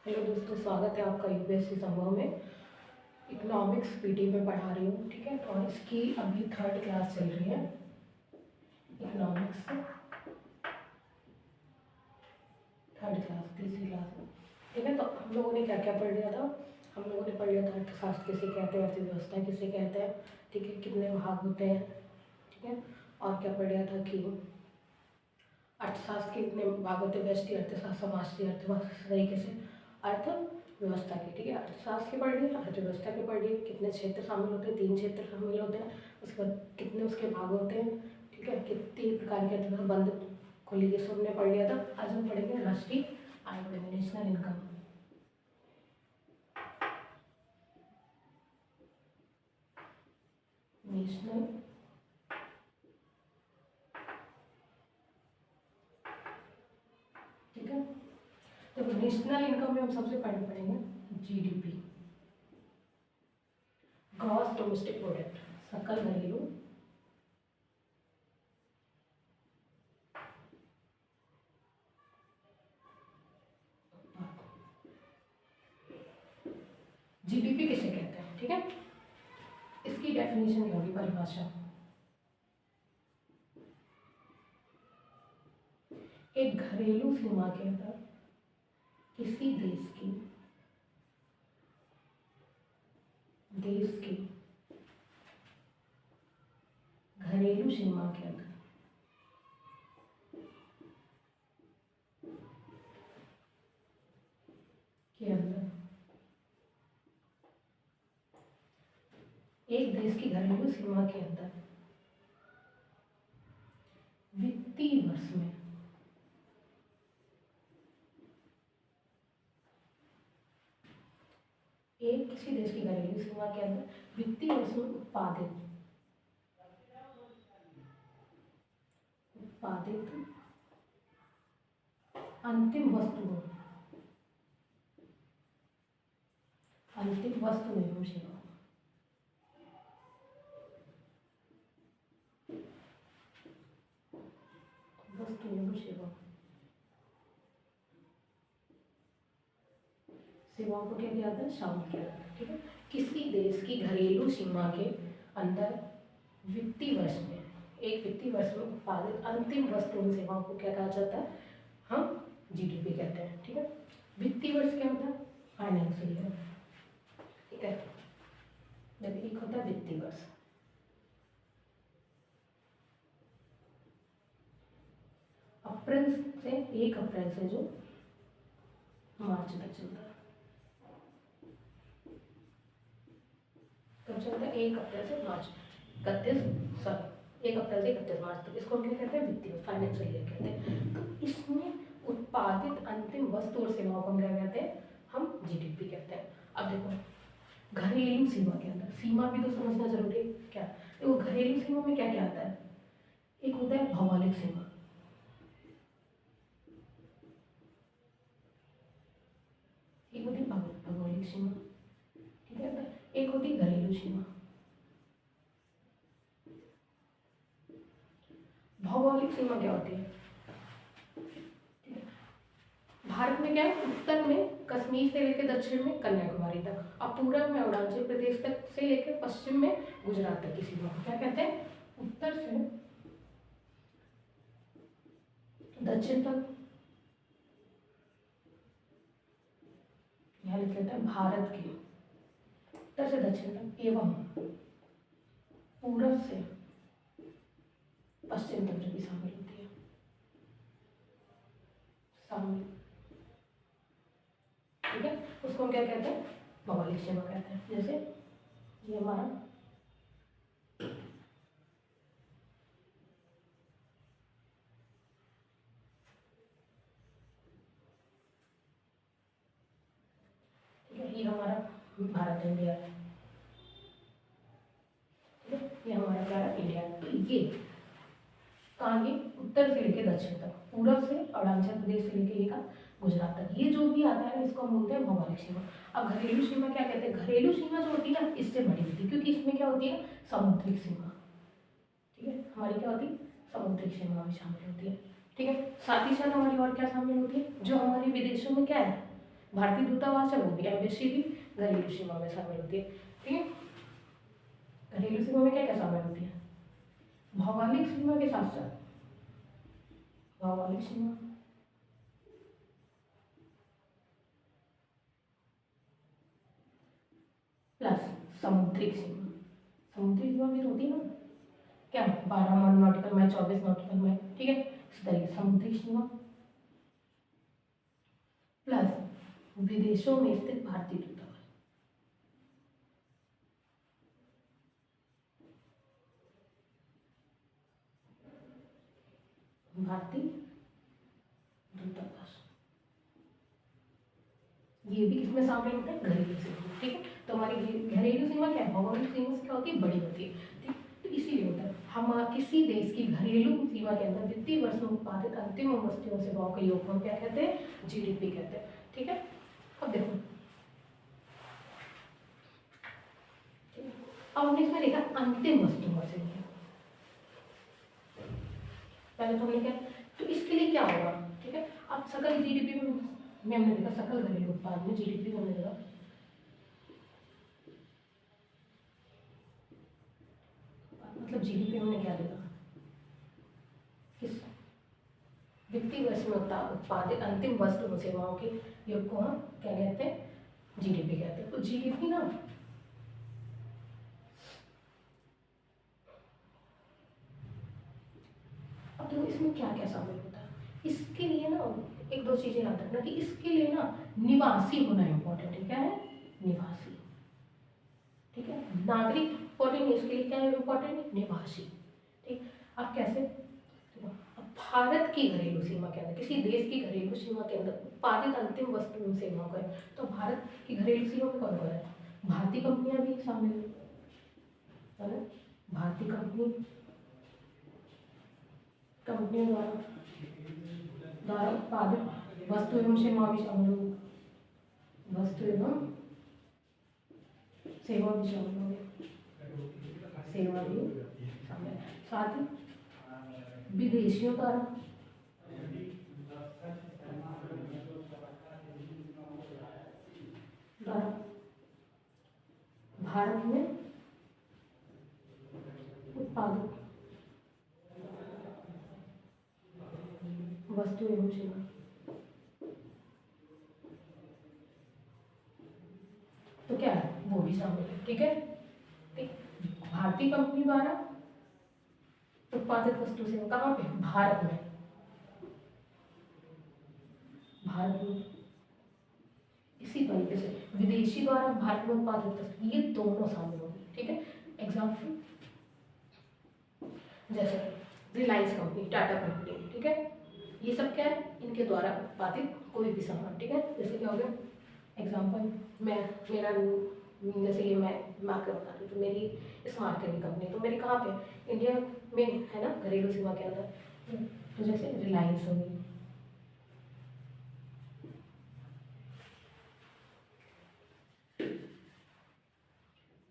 Hello दोस्तों, स्वागत है आपका यूपीएससी संभव में। इकोनॉमिक्स पीटी में पढ़ा रही हूँ, ठीक है। और इसकी अभी थर्ड क्लास चल रही है इकोनॉमिक्स, थर्ड क्लास, तीसरी क्लास में, ठीक है। तो हम लोगों ने क्या क्या पढ़ लिया था? हम लोगों ने पढ़ लिया था अर्थशास्त्र किसे कहते हैं, अर्थव्यवस्था किसे कहते हैं, ठीक है, कितने भाग होते हैं, ठीक है। और क्या पढ़ लिया था कि अर्थशास्त्र के कितने भाग होते हैं, व्यष्टि अर्थशास्त्र, समष्टि अर्थशास्त्र, इस तरीके से अर्थव्यवस्था के, ठीक है। अर्थशास्त्र के पढ़ लिए, अर्थव्यवस्था के पढ़ लिए, कितने क्षेत्र शामिल होते हैं, 3 क्षेत्र शामिल होते हैं। उसके बाद कितने उसके भाग होते हैं, ठीक है, कितने प्रकार के बंद खुली, ये सब हमने पढ़ लिया था। आज हम पढ़ेंगे राष्ट्रीय आय पढ़ेंगे, नेशनल इनकम। नेशनल ठीक है। तो नेशनल इनकम में हम सबसे पहले पढ़ेंगे जीडीपी, ग्रॉस डोमेस्टिक प्रोडक्ट, सकल घरेलू जीडीपी किसे कहते हैं, ठीक है। इसकी डेफिनेशन क्या होगी, परिभाषा? एक घरेलू सीमा के अंदर किसी देश की घरेलू सीमा के अंदर एक देश की घरेलू सीमा के अंदर वित्तीय वर्ष में किसी देश की घरेलू सीमा के अंदर वित्तीय वर्ष में उत्पादित अंतिम वस्तु एवं सेवा सेवाओं को क्या किया जाता है, शामिल किया जाता है, ठीक है। किसी देश की घरेलू सीमा के अंदर वित्तीय वर्ष में, एक वित्तीय वर्ष में उत्पादित अंतिम वस्तु एवं सेवाओं को क्या कहा जाता है, हम जीडीपी कहते हैं, ठीक है। वित्तीय वर्ष क्या होता है, फाइनेंशियल ईयर, ठीक है। जब एक होता है वित्तीय वर्ष, अप्रैल से 1 अप्रैल से जो मार्च तक चलता है, कब चलता है, 1 अप्रैल से मार्च 1 अप्रैल से 31 मार्च तक, इसको हम क्या कहते हैं, वित्तीय फाइनेंशियल ईयर कहते हैं। तो इसमें उत्पादित अंतिम वस्तु और सेवाओं को हम क्या कहते हैं, हम जीडीपी कहते हैं। अब देखो, घरेलू सीमा के अंदर, सीमा भी तो समझना जरूरी है क्या। देखो, घरेलू सीमा में क्या क्या आता है, एक होता है भौगोलिक सीमा, एक होती है भौगोलिक सीमा, ठीक है। एक होती है घरेलू सीमा। भौगोलिक सीमा क्या होती है, भारत में क्या है, उत्तर में कश्मीर से लेकर दक्षिण में कन्याकुमारी तक, और पूरब में अरुणाचल प्रदेश तक से लेकर पश्चिम में गुजरात तक की सीमा को क्या कहते हैं, उत्तर से दक्षिण तक। यहाँ लिख लेते हैं भारत की उत्तर से दक्षिण तक एवं पूरब से पश्चिम तक जो भी शामिल होती है, शामिल, ठीक है। उसको हम क्या कहते हैं, भौगोलिक सीमा कहते हैं। जैसे ये हमारा ये हमारा भारत इंडिया है, ठीक है। ये हमारा क्या है, इंडिया। तो ये कहाँ, ये उत्तर से लेकर दक्षिण तक, पूरब से अरुणाचल प्रदेश से लेकर ये का गुजरात तक, ये जो भी आता है इसको हम बोलते हैं भौगोलिक सीमा। अब घरेलू सीमा क्या कहते हैं, घरेलू सीमा जो होती है ना, इससे बड़ी होती है, क्योंकि इसमें क्या होती है, समुद्रिक सीमा, ठीक है। हमारी क्या होती है, समुद्रिक सीमा भी शामिल होती है, ठीक है। साथ ही साथ हमारी और क्या शामिल होती है, जो हमारे विदेशों में क्या है, भारतीय दूतावास है वो भी, एम्बेसी भी घरेलू सीमा में शामिल होती है। ठीक है, घरेलू सीमा में क्या क्या शामिल होती है? भौगोलिक सीमा के साथ साथ भौगोलिक सीमा प्लस समुद्री सीमा। समुद्री सीमा भी तो होती है ना, क्या 12 नॉटिकल माइल, 24 नॉटिकल माइल। ठीक है, इस तरीके समुद्री सीमा प्लस विदेशों में स्थित भारतीय दूतावास। भारतीय दूतावास ये भी किसमें शामिल होता है? घरेलू सीमा। ठीक है, तो हमारी घरेलू सीमा क्या है? भौगोलिक सीमा से क्या होती है? बड़ी होती है। ठीक, तो इसीलिए होता है हम किसी देश की घरेलू सीमा के अंदर वित्तीय वर्ष में उत्पादित अंतिम वस्तुओं और सेवाओं का योगदान क्या कहते हैं? जीडीपी कहते हैं। ठीक है, अब देखो, अब हमने इसमें देखा अंतिम वस्तुओं और सेवाएं। पहले तो हमने क्या, तो इसके लिए क्या होगा? ठीक है, अब सकल जीडीपी में हमने देखा, सकल घरेलू उत्पाद में जीडीपी में हमने देखा मतलब जीडीपी हमने क्या देखा? किस वित्तीय वर्ष में उत्पादित अंतिम वस्तु और सेवाओं के योग को हम क्या कहते हैं? जीडीपी कहते हैं। तो जीडीपी ना, अब देखो इसमें क्या क्या शामिल होता है? इसके लिए ना एक दो चीजें याद रखना कि इसके लिए ना निवासी होना इम्पोर्टेंट है। क्या है? निवासी। ठीक है, नागरिक इम्पोर्टेंट है, इसके लिए क्या है इम्पोर्टेंट है? निवासी। ठीक, अब कैसे? अब भारत की घरेलू सीमा के अंदर, किसी देश की घरेलू सीमा के अंदर उत्पादित अंतिम वस्तु एवं सेवाओं का है, तो भारत की घरेलू सीमा में कौन कौन है? भारतीय कंपनियां भी शामिल है ना, भारतीय कंपनियों द्वारा उत्पादित वस्तु एवं सेवा भी शामिल होगी, वस्तु एवं सेवा भी शामिल होगी, सेवा भी शामिल, साथ ही विदेशियों द्वारा भारत में उत्पादित वस्तु एवं सेवा, तो क्या है? वो भी शामिल है। ठीक है, ठीक, भारतीय कंपनी द्वारा उत्पादित वस्तु सेवा कहाँ पे? भारत में, भारत में। इसी तरीके से विदेशी द्वारा भारत में उत्पादित वस्तु, ये दोनों शामिल होंगे। ठीक है, एग्जाम्पल जैसे रिलायंस कंपनी, टाटा कंपनी। ठीक है, ये सब क्या है? इनके द्वारा उत्पादित कोई भी सामान। ठीक है, जैसे क्या हो गया एग्जाम्पल, मैं मेरा जैसे ये मैं आपको बता दूँ, तो मेरी स्मार्ट कैरी कंपनी, तो मेरी कहाँ पे? इंडिया में है ना, घरेलू सीमा के अंदर। तो जैसे रिलायंस हो गई,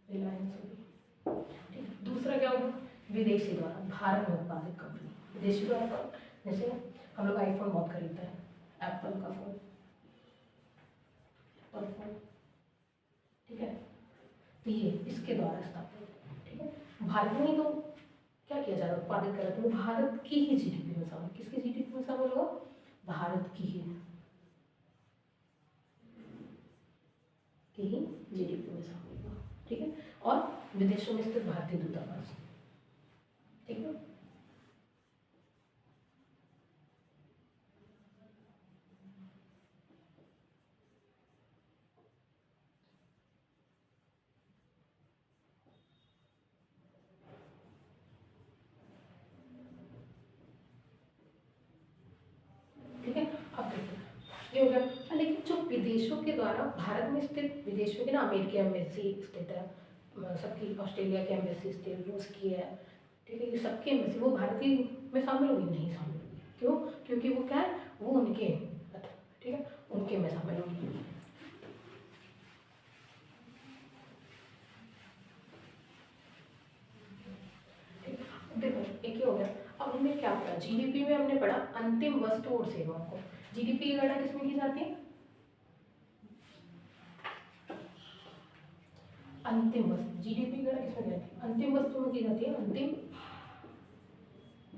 रिलायंस हो गई। ठीक, दूसरा क्या होगा? विदेशी द्वारा भारत में उत्पादित कंपनी, विदेशी द्वारा कौन? जैसे हम लोग आईफोन बहुत खरीदते हैं, एप्पल का फोन, एप्पल फोन। ठीक है, तो ये इसके द्वारा स्थापित। ठीक है, भारत में ही तो क्या किया जा रहा है? उत्पादित कर रहे थे, वो भारत की ही जीडीपी में शामिल। किसकी जीडीपी में शामिल होगा? भारत की ही जीडीपी में शामिल होगा। ठीक है, और विदेशों में स्थित भारतीय दूतावास। ठीक है, ठीक है, अब देखो ये हो गया। लेकिन जो विदेशों के द्वारा भारत में स्थित, विदेशों की ना अमेरिकी एम्बेसी स्थित है, सबकी ऑस्ट्रेलिया की एम्बेसी स्थित, रूस की है। ठीक है, ये सबकी एम्बेसी वो भारतीय में शामिल होगी? नहीं शामिल होगी। क्यों? क्योंकि वो क्या है? वो उनके, ठीक है, उनके में शामिल होगी। देखो एक ही हो गया। अब हमने क्या पढ़ा? जीडीपी में हमने पढ़ा अंतिम वस्तु और सेवाओं को। जीडीपी की गणना किसमें की जाती है? अंतिम वस्तु, जीडीपी की गणना किसमें की जाती है? अंतिम वस्तु में की जाती है, अंतिम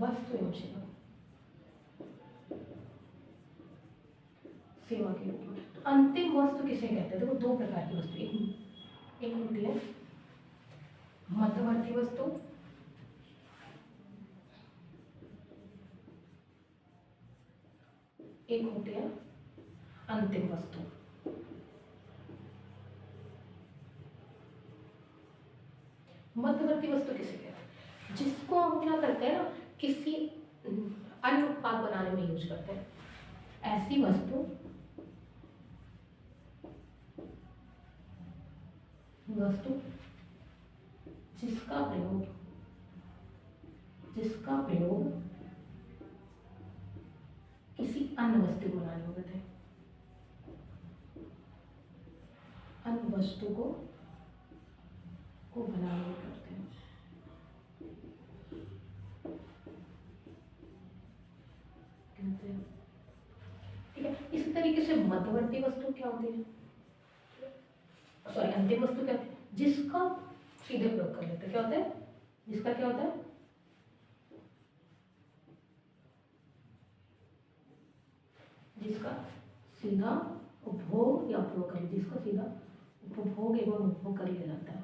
वस्तु एवं सेवा के रूप में। तो अंतिम वस्तु किसे कहते हैं? देखो दो प्रकार की वस्तु, एक होती है मध्यवर्ती वस्तु, एक होती है अंतिम वस्तु। मध्यवर्ती वस्तु किसे कहते हैं? जिसको हम क्या करते हैं ना, किसी अन्य उत्पाद बनाने में यूज करते हैं। ऐसी वस्तु जिसका प्रयोग किसी अन्य वस्तु को बनाने में करते हैं, अन्य वस्तु को बनाने में करते हैं। ठीक है, इस तरीके से मध्यवर्ती वस्तु क्या होती है, सॉरी अंतिम वस्तु क्या होती है? जिसका सीधे प्रयोग कर लेते हैं, क्या होता है? जिसका क्या होता है? जिसका सीधा उपभोग या उपयोग कर, जिसका सीधा उपभोग एवं उपभोग कर लिया जाता है।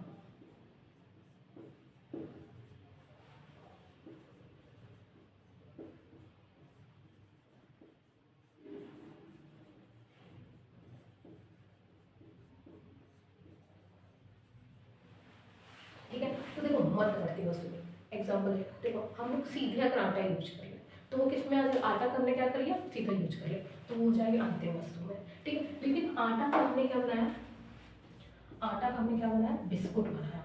ठीक है, तो देखो मध्यवर्ती वस्तु में एग्जाम्पल है, देखो हम लोग सीधे अगर आटा यूज कर ले तो वो किसमें आटा का हमने क्या कर लिया? सीधा यूज कर लिया, तो वो हो जाएगी अंतिम वस्तु में। ठीक है, लेकिन आटा का हमने क्या बनाया? आटा का हमने क्या बनाया? बिस्कुट बनाया।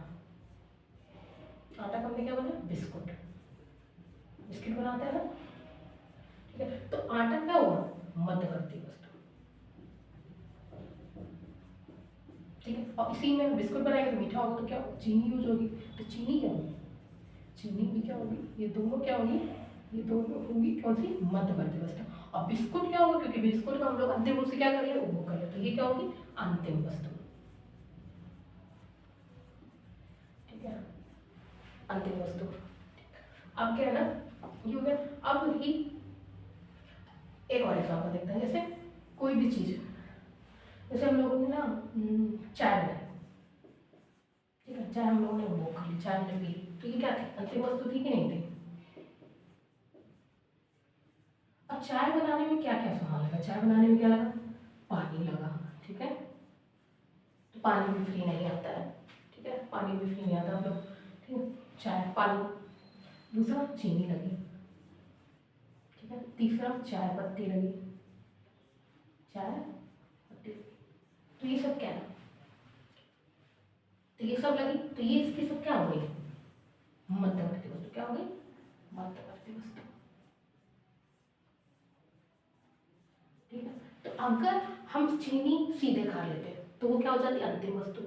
आटा का हमने क्या बनाया? बिस्कुट, बिस्किट बनाते हैं ना। ठीक है, तो आटा क्या हुआ? मध्यवर्ती वस्तु। ठीक है, और इसी में बिस्कुट बनाएंगे तो मीठा होगा तो क्या चीनी यूज होगी, तो चीनी क्या होगी? चीनी भी क्या होगी? ये दोनों क्या होगी? ये दोनों होगी कौन सी? मध्यवर्ती वस्तु। और बिस्कुट क्या होगा? क्योंकि बिस्कुट का हम लोग अंतिम रूप से क्या कर ले? उपभोग कर ले, तो ये क्या होगी? अंतिम वस्तु। ठीक है, अंतिम वस्तु। अब क्या है ना, ये हो गया। अब ही एक और एग्जाम्पल देखते हैं, जैसे कोई भी चीज, जैसे हम लोगों ने ना चाय बनाई, ठीक है, चाय हम लोगों ने उपभोग कर ली, चाय हमने पी ली, तो ये क्या थी? अंतिम वस्तु थी कि नहीं थी? अब चाय बनाने में क्या क्या सामान लगा? चाय बनाने में क्या लगा? पानी लगा। ठीक है, तो पानी भी फ्री नहीं आता है। ठीक है, पानी भी फ्री नहीं आता हम लोग। ठीक है, चाय पानी, दूसरा चीनी लगी। ठीक है, तीसरा चाय पत्ती लगी, चाय पत्ती। तो ये सब क्या है? तो ये सब लगी, तो ये इसकी सब क्या हो गई? मध्यवर्ती वस्तु। क्या हो गई? मध्यवर्ती वस्तु। ठीक है, तो अगर हम चीनी सीधे खा लेते हैं तो वो क्या हो जाती? अंतिम वस्तु।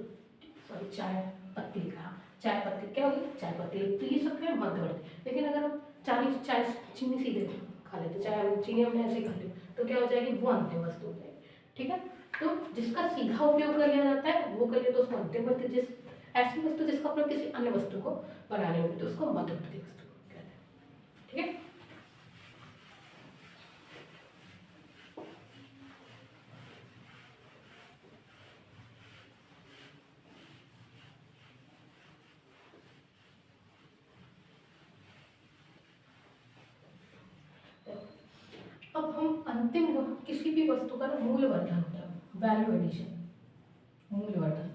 सॉरी, चाय पत्ती लिखा, चाय पत्ती क्या होगी? चाय पत्ती। तो ये सब क्या है? मध्यवर्ती। लेकिन अगर हम चाय चीनी सीधे खा लेते, चाहे चीनी हमने ऐसे खा ली, तो क्या हो जाएगी? वो अंतिम वस्तु हो जाएगी। ठीक है, तो जिसका सीधा उपयोग कर लिया जाता है वो कर लिया तो उसको अंतिम वस्तु। जिस ऐसी वस्तु जिसका उपयोग किसी अन्य वस्तु को बनाने में, तो उसको मध्यवर्ती वस्तु कहते हैं। ठीक है, अब हम अंतिम किसी भी वस्तु का ना मूल्यवर्धन होता है, वैल्यू एडिशन, मूल्यवर्धन।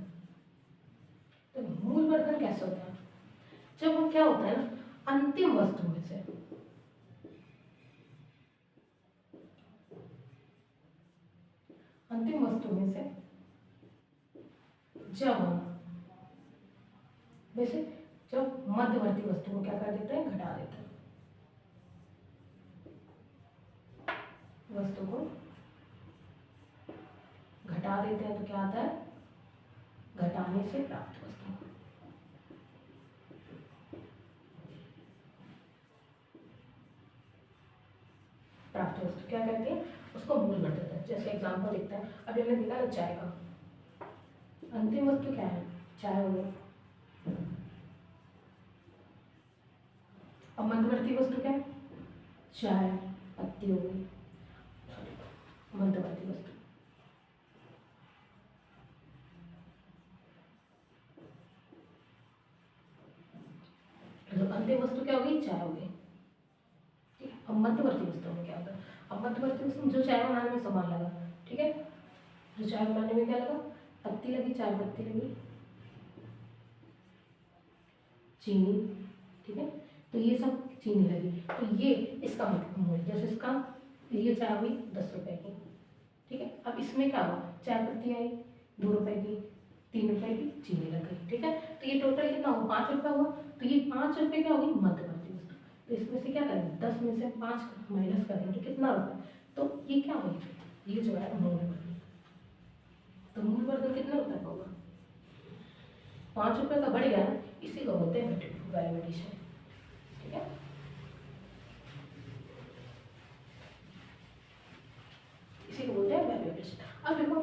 तो मूल्यवर्धन कैसे होता है? जब हम क्या होता है ना, अंतिम वस्तु में से जब हम वैसे जब मध्यवर्ती वस्तु को क्या कर देते हैं? घटा देते हैं। वस्तु को घटा देते हैं तो क्या आता है? घटाने से प्राप्त वस्तु। प्राप्त वस्तु क्या कहते हैं? उसको मूल्यवर्धन कहते हैं। जैसे एग्जांपल देखते हैं, अभी हमने देखा ना चाय का, अंतिम वस्तु क्या है? चाय हो गई। अब मध्यवर्ती वस्तु क्या है? चाय पत्ती हो गई, मध्यवर्ती वस्तु। तो अंतिम वस्तु क्या होगी? चाय होगी। ठीक है, अब मध्यवर्ती वस्तु में क्या होता है? अब मध्यवर्ती वस्तु में जो चाय बनाने में सामान लगा, ठीक है, जो चाय बनाने में क्या लगा? पत्ती लगी, चाय पत्ती लगी, चीनी, ठीक है, तो ये सब चीनी लगी, तो ये इसका मूल्य, जैसे इसका ये चाय हुई 10 रुपए की, ठीक है। अब इसमें क्या हुआ? चाय पत्ती आई 2 रुपए की, 3 रुपए की चीनी लग गई, ठीक है, तो ये टोटल कितना हुआ? 5 रुपये हुआ। तो ये 5 रुपये क्या होगी? मध्यवर्ती वस्तु। तो इसमें से क्या करेंगे? 10 में से 5 माइनस करेंगे तो कितना रुपये? तो ये क्या होगी? ये जो है मूल्यवर्धन। तो मूल्यवर्धन कितने रुपये का होगा? 5 रुपये का बढ़ गया, इसी को बोलते हैं वैल्यू एडिशन, ठीक है। इसी को बोलते हैं वैल्यू एडिशन। अब देखो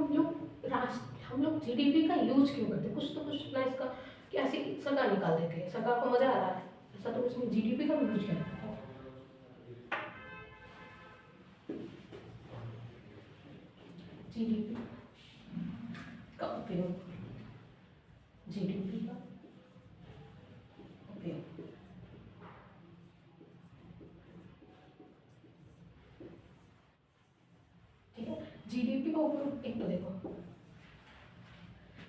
हम लोग जीडीपी का यूज क्यों करते हैं? कुछ तो कुछ ना इसका कि ऐसे सरकार निकाल देते हैं, सरकार को मजा आ रहा है, ऐसा तो कुछ नहीं। जीडीपी का यूज क्या है? जीडीपी का उपयोग, जीडीपी का उपयोग, ठीक है। जीडीपी का उपयोग एक तो देखो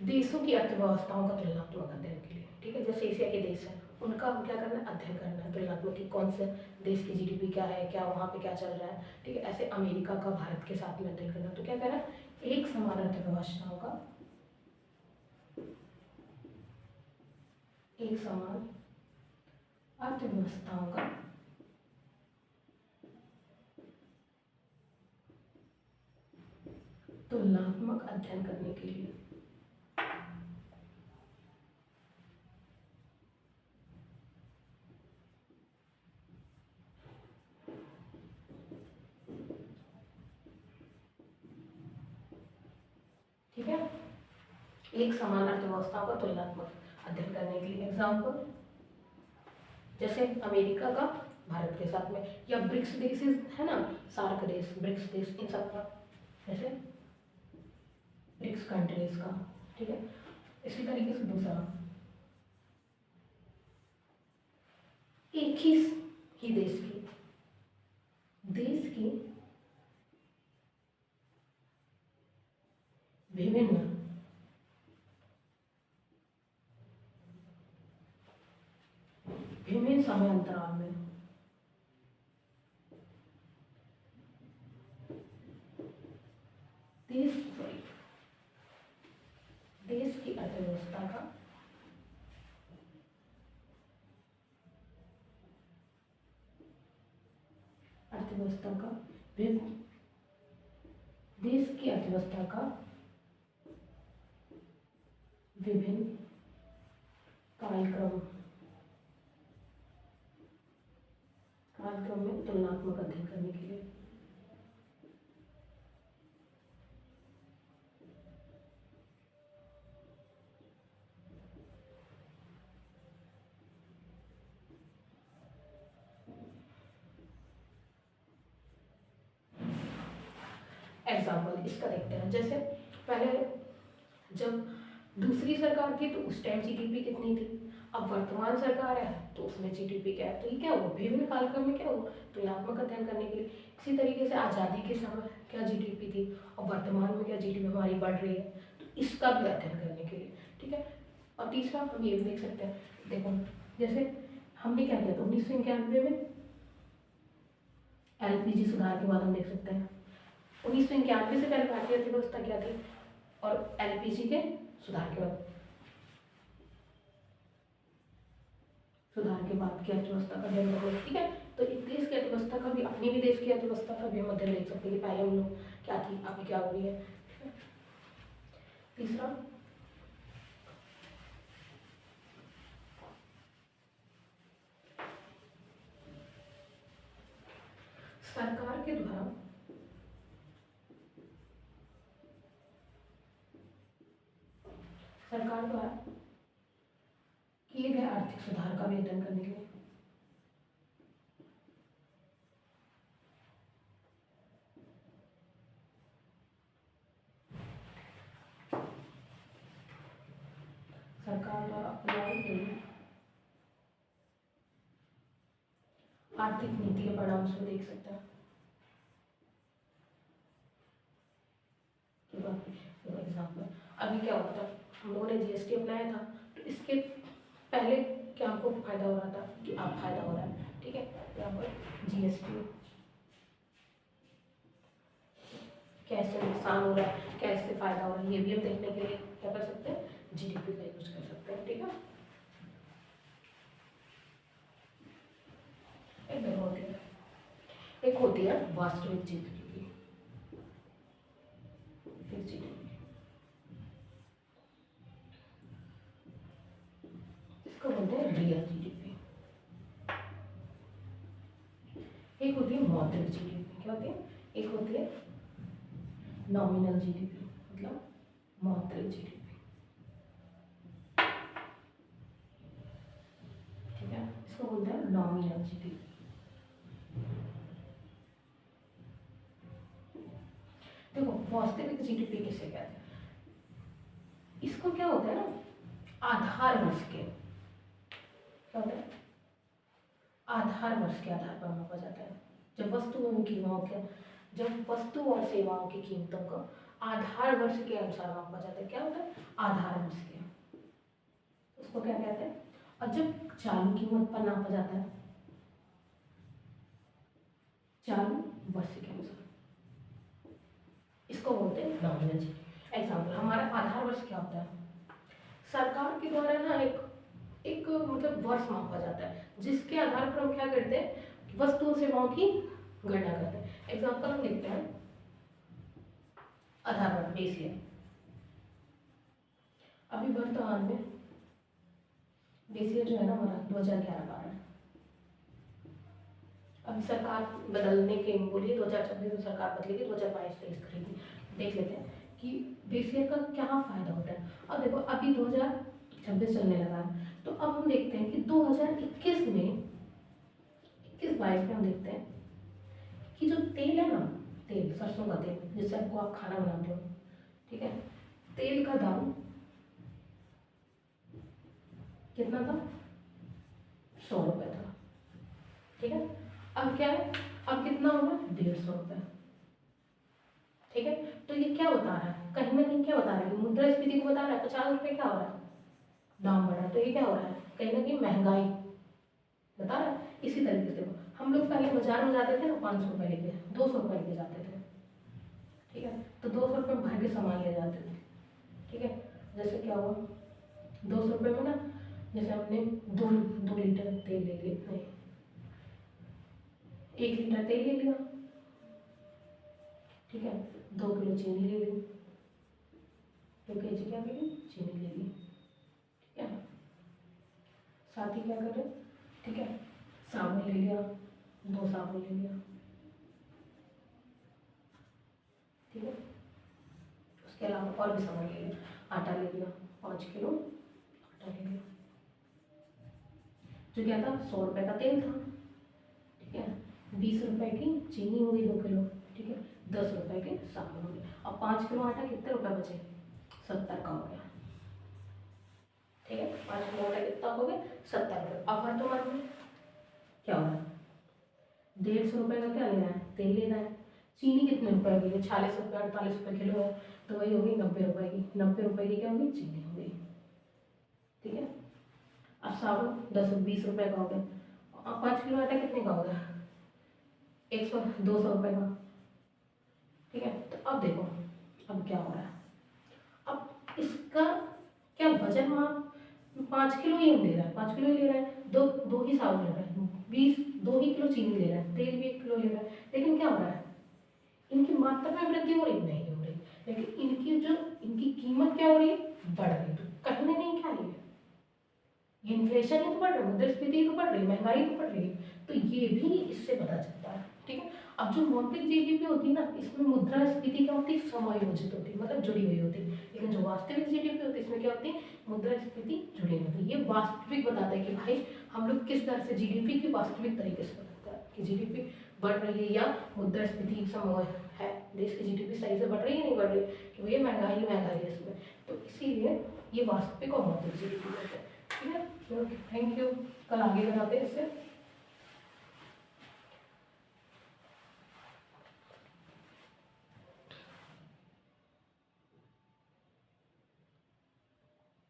देशों की अर्थव्यवस्थाओं का तुलनात्मक अध्ययन के लिए, ठीक है, जैसे एशिया के देश हैं उनका हम क्या करना है? अध्ययन करना है तुलनात्मक कि कौन से देश की जीडीपी क्या है, क्या वहाँ पे क्या चल रहा है, ठीक है। ऐसे अमेरिका का भारत के साथ में अध्ययन करना, तो क्या करना है? एक समान अर्थव्यवस्थाओं का, एक समान अर्थव्यवस्थाओं का तुलनात्मक अध्ययन करने के लिए, ठीक है, एक समान अर्थव्यवस्थाओं का तुलनात्मक अध्ययन करने के लिए। एग्जाम्पल जैसे अमेरिका का भारत के साथ में, या ब्रिक्स देश है ना, सार्क देश, ब्रिक्स देश, इन सब का, जैसे ब्रिक्स कंट्रीज का, ठीक है। इसी तरीके से दूसरा, एक ही देश की विभिन्न विभिन्न समय अंतराल में देश की अर्थव्यवस्था का देश की अर्थव्यवस्था का विभिन्न कालक्रम में तुलनात्मक अध्ययन करने के लिए। एग्जाम्पल इसका देखते हैं, जैसे पहले जब दूसरी सरकार थी तो उस टाइम जीडीपी कितनी थी, अब वर्तमान सरकार है तो उसमें जीडीपी क्या है, तो ये क्या हुआ? विभिन्न कालक्रम में क्या हुआ? तुलनात्मक अध्ययन करने के लिए। इसी तरीके से आज़ादी के समय क्या जीडीपी थी और वर्तमान में क्या जीडीपी हमारी बढ़ रही है, तो इसका भी अध्ययन करने के लिए, ठीक है। और तीसरा हम ये भी देख सकते हैं, देखो जैसे हमने क्या किया था 1991 में एलपीजी सुधार के बाद हम देख सकते हैं 1991 से पहले भारतीय अर्थव्यवस्था क्या थी और एलपीजी के सुधार के बाद की अर्थव्यवस्था का अध्ययन करेंगे, ठीक है। तो एक देश की अर्थव्यवस्था का भी, अपनी भी देश की अर्थव्यवस्था का भी हम अध्ययन देख सकते हैं कि पहले हम लोग क्या थी, अभी क्या हो रही है, ठीक है। तीसरा सरकार के द्वारा किए गए आर्थिक सुधार का भी अध्ययन करने के लिए। सरकार द्वारा अपनाई गई आर्थिक नीति के परिणाम से देख सकते हैं। एग्जाम्पल अभी क्या होता था, हम लोगों ने जीएसटी अपनाया था, तो इसके पहले क्या हमको फायदा हो रहा था कि अब फायदा हो रहा है, ठीक है। यहाँ पर जीएसटी कैसे नुकसान हो रहा है, कैसे फायदा हो रहा है, ये भी हम देखने के लिए क्या कर सकते हैं, जीडीपी का यूज कर सकते हैं, ठीक है। एक होती है वास्तविक जीडीपी, फिर जीडीपी, इसको बोलते हैं रियल जीडीपी। एक होती है मौद्रिक जीडीपी, क्या होती है, एक होती है नॉमिनल जीडीपी, मतलब मौद्रिक जीडीपी, ठीक है, इसको बोलते हैं नॉमिनल जीडीपी। देखो वास्तविक जीडीपी किसे कहते हैं, इसको क्या होता है ना, आधार वर्ष के, क्या होता है, आधार वर्ष के आधार पर मापा जाता है। जब वस्तुओं की जब वस्तु और सेवाओं की कीमतों को आधार वर्ष के अनुसार मापा जाता है, क्या होता है, आधार वर्ष के, उसको क्या कहते हैं। और जब चालू कीमत पर नापा जाता है, चालू वर्ष के अनुसार, इसको बोलते हैं नॉमिनल जीडीपी। एग्जाम्पल, हमारा आधार वर्ष क्या होता है, सरकार के द्वारा ना एक मतलब वर्ष मापा जाता है, जिसके आधार पर हम क्या करते हैं, वस्तुओं सेवाओं की गणना करते हैं। एग्जाम्पल हम देखते हैं, आधार वर्ष बेस ईयर, अभी वर्तमान में बेस ईयर जो है ना हमारा 2011-12 है। अभी सरकार बदलने के बोलिए 2026 में सरकार बदलेगी, 2022-23 करेगी। देख लेते हैं कि बेस ईयर का क्या फायदा होता है। अब देखो अभी 2026 चलने लगा है, तो अब हम देखते हैं कि 2021 में 21-22 में हम देखते हैं कि जो तेल है ना, तेल सरसों का तेल जिससे आपको आप खाना बनाते हो, ठीक है, तेल का दाम कितना था, 100 रुपये था, ठीक है। अब क्या है, अब कितना होगा, 150 रुपये, ठीक है। तो ये क्या बता रहा है, कहीं ना कहीं क्या बता रहा है, मुद्रास्फीति को बता रहा है, 50 रुपये क्या हो रहा है, दाम बढ़ रहा है, तो ये क्या हो रहा है, कहीं ना कहीं महंगाई बता रहा है। इसी तरीके से हम लोग पहले बाजार में जाते थे ना, 500 रुपये लेके 200 रुपये लेके जाते थे, ठीक है, तो 200 रुपये में भर के सामान ले जाते थे, ठीक है। जैसे क्या हुआ, 200 रुपये में ना, जैसे हमने दो लीटर तेल ले लिया, नहीं 1 लीटर तेल ले लिया, ठीक है, 2 किलो चीनी ले ली, 2 केजी क्या ले ली, चीनी ले ली, ठीक है। साथ ही क्या करें, ठीक है, साबुन ले लिया, 2 साबुन ले लिया, ठीक है। उसके अलावा और भी सामान ले लिया, आटा ले लिया, 5 किलो आटा ले लिया, जो क्या था, 100 रुपये का तेल था, ठीक है। 20 रुपये की चीनी हो गई 2 किलो, ठीक है, 10 रुपये के साबुन हो गए, और 5 किलो आटा कितने रुपये बचे, 70 का हो गया, ठीक है। 5 किलो आटा कितना हो गया, 70 रुपये। अब वर्तमान में क्या हो रहा है, 150 रुपये का क्या लेना है, तेल लेना है। चीनी कितने रुपए की है, 46 रुपये 48 रुपये किलो है, तो वही होगी 90 रुपये की, 90 रुपये की क्या होगी, चीनी हो गई, ठीक है। अब साबुन 20 रुपये का हो गया, अब 5 किलो आटा कितने का होगा, 200 रुपये का, ठीक है। तो अब देखो अब क्या हो रहा है, अब इसका क्या वजन माप 5 किलो ही दे रहा है, 5 किलो ही ले रहा है, दो ही साबुन ले रहा है, 2 ही किलो चीनी ले रहा है, तेल भी 1 किलो ले रहा है, लेकिन क्या हो रहा है, इनकी मात्रा में वृद्धि हो रही नहीं हो रही, लेकिन इनकी कीमत क्या हो रही है, बढ़ रही। तो कहीं ना कहीं क्या है, ये इन्फ्लेशन ही तो बढ़ रहा है, मुद्रास्फीति तो बढ़ रही है, महंगाई तो बढ़ रही है, तो ये भी इससे पता चलता है, ठीक है। अब जो मौद्रिक जीडीपी होती है ना, इसमें मुद्रास्फीति क्या होती है, समायोजित होती है, मतलब जुड़ी हुई होती है। लेकिन जो वास्तविक जीडीपी होती है इसमें क्या होती है, मुद्रास्फीति जुड़ी नहीं होती। ये वास्तविक बताता है कि भाई हम लोग किस तरह से जीडीपी की वास्तविक तरीके से बताता है कि जीडीपी बढ़ रही है या मुद्रास्फीति समय है, देश की जीडीपी सही से बढ़ रही है नहीं बढ़ रही, कि भैया महंगाई है इसमें। तो इसीलिए ये वास्तविक और मौद्रिक जीडीपी होता है। ठीक है, थैंक यू। कल आगे बनाते हैं इससे।